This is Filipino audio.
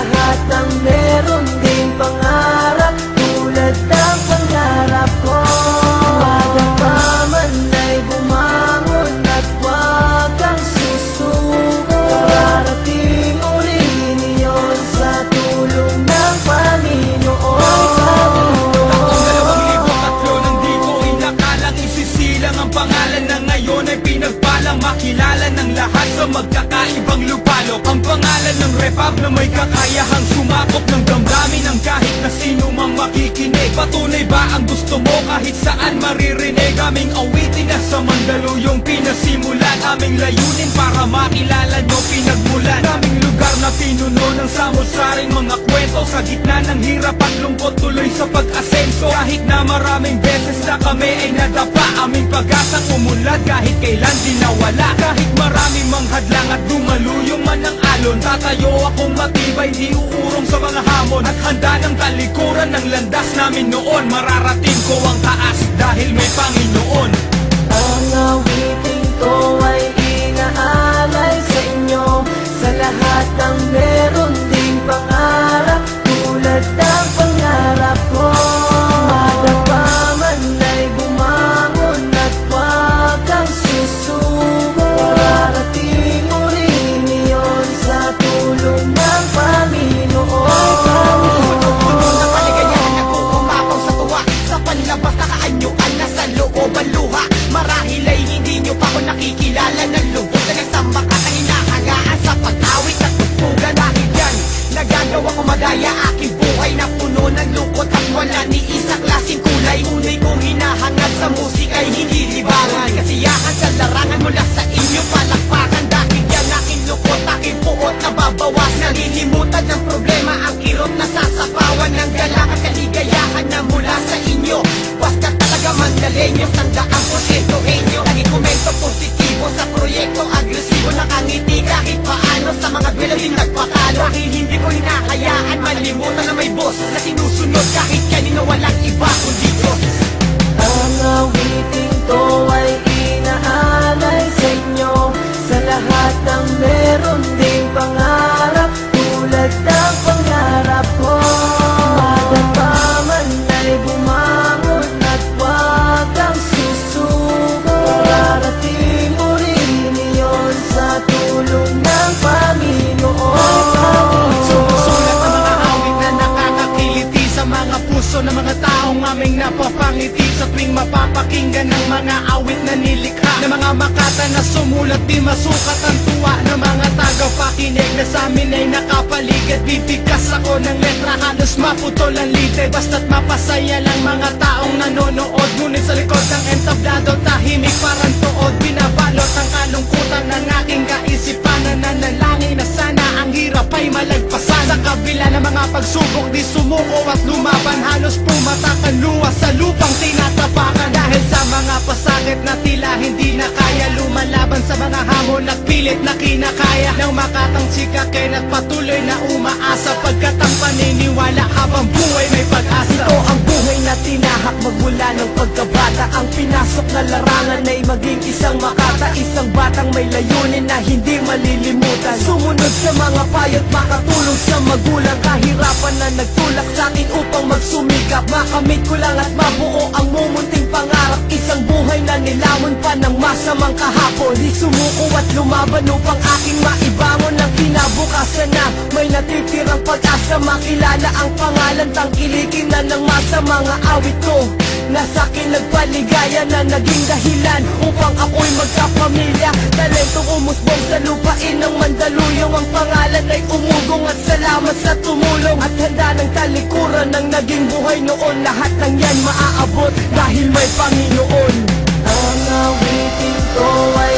lahat ng meron ding pangarap tulad ng pangarap ko. Madapa man ay bumangon at huwag kang susuko. Mararating mo rin iyon sa tulong ng Panginoon. Ang pangalan na ngayon ay pinagpalang makilala ng lahat sa magkakaibang lupalok. Ang pangalan ng Repab na may kakayahang sumakop ng damdamin ng kahit na sino mang makikinig. Patunay ba ang gusto mo kahit saan maririnig? Aming awitin na sa Mandaluyong pinasimulan. Aming layunin para makilala nyo pinagmulan. Aming lugar na pinuno ng samot-saring mga kwento. Sa gitna ng hirap at lungkot tuloy sa pag-asenso. Kahit na maraming beses na kami ay nadapa, aming pag-asang umunlad kahit kailan di nawala. Kahit maraming manghadlang at dumaluyong man ang alon, tatayo akong matibay, di uurong sa mga hamon. At handa ng talikuran ng landas namin noon. Mararating ko ang taas dahil may Panginoon. Ang awiting ko ay inaalay sa inyo, sa lahat ng meron ding pangarap tulad ng pangarap ko. Madapa man ay bumangon at huwag kang susuko. Mararating mo rin iyon sa tulong ng Panginoon. Puno ng kaligayahan ako umapaw sa tuwa, sa panlabas na kaanyuan na sa loob ang luha. Marahil ay hindi nyo pa ako nakikilala ng lubos na nagsamba ka na hinahangaan sa pag-awit at tugtugan. Dahil yan, nagagawa ko magaya aking buhay na puno ng lungkot at wala ni isa klaseng kulay. Unay kong hinahangad sa musika ay hindi libangan, kasiyahan sa larangan mula sa inyo palakpakan. Dahil yan aking lungkot, aking puot na babawas. Nalilimutan ng problema ang kirot na sasapawan ng galak at kaligayahan na mula sa inyo. Basta talaga Mandaleños, tandaan ko sento henyo. Lagi komento positibo sa proyekto, agresibo nakangiti kahit paano sa mga bilaling nagpakalo. Dahil hindi ko hinahayaan malimutan na may boss na sinusunod kahit kanino walang iba kundi Diyos. Ang awiting ko ay inaalay sa inyo, sa lahat ng meron ding pangarap tulad ng pangarap ko. Madapa man ay bumangon at huwag kang susuko. Mararating mo rin iyon sa tulong ng Panginoon. Sumusulat ng mga awit na nakakakiliti sa mga puso ng mga taong aming napapangiti. Sa tuwing mapapakinggan ng mga awit na nilikha ng mga makata na sumulat, di masukat ang tuwa ng mga tagapakinig na sa amin ay nakapaligid. Bibigkas ako ng letra, halos maputol ang lite, basta't mapasaya lang mga taong nanonood. Ngunit sa likod ng entablado, tahimik parang tuod. Binabalot ang kalungkutan ng aking kaisipan, na nanalangin na sana ang hirap ay malagpasan. Sa kabila ng mga pagsubok, di sumuko at lumaban, halos pumatak ang luwa sa lupang tinatapakan. Dahil sa mga pasakit na tila hindi na kaya, lumalaban sa mga hamon at pilit na kinakaya ng makatang sikakin at patuloy na umaasa, pagkat ang paniniwala habang buhay may pag-asa. Ito ang buhay na tinahak magmula ng pagkabata. Ang pinasok na larangan ay maging isang makata, isang batang may layunin na hindi malilimutan. Sumunod sa mga payo't makatulong sa magulang. Kahirapan na nagtulak sa akin upang magsumikap, makamit ko lang at mabuo ang mumunting pangarap. Isang buhay na nilamon pa ng masamang kahapon. Di sumuko at lumaban upang aking maibangon ng kinabukasan na may natitirang pag-asa. Makilala ang pangalan, tangkilikin na ng masa mga awit ko na sa'kin nagpaligaya, na naging dahilan upang ako'y magkapamilya. Talentong umusbong sa lupain ng Mandaluyong, ang pangalan ay umugong at salamat sa tumulong. At handa ng talikuran ng naging buhay noon, lahat ng yan maaabot dahil may Panginoon. Ang awitin ko ay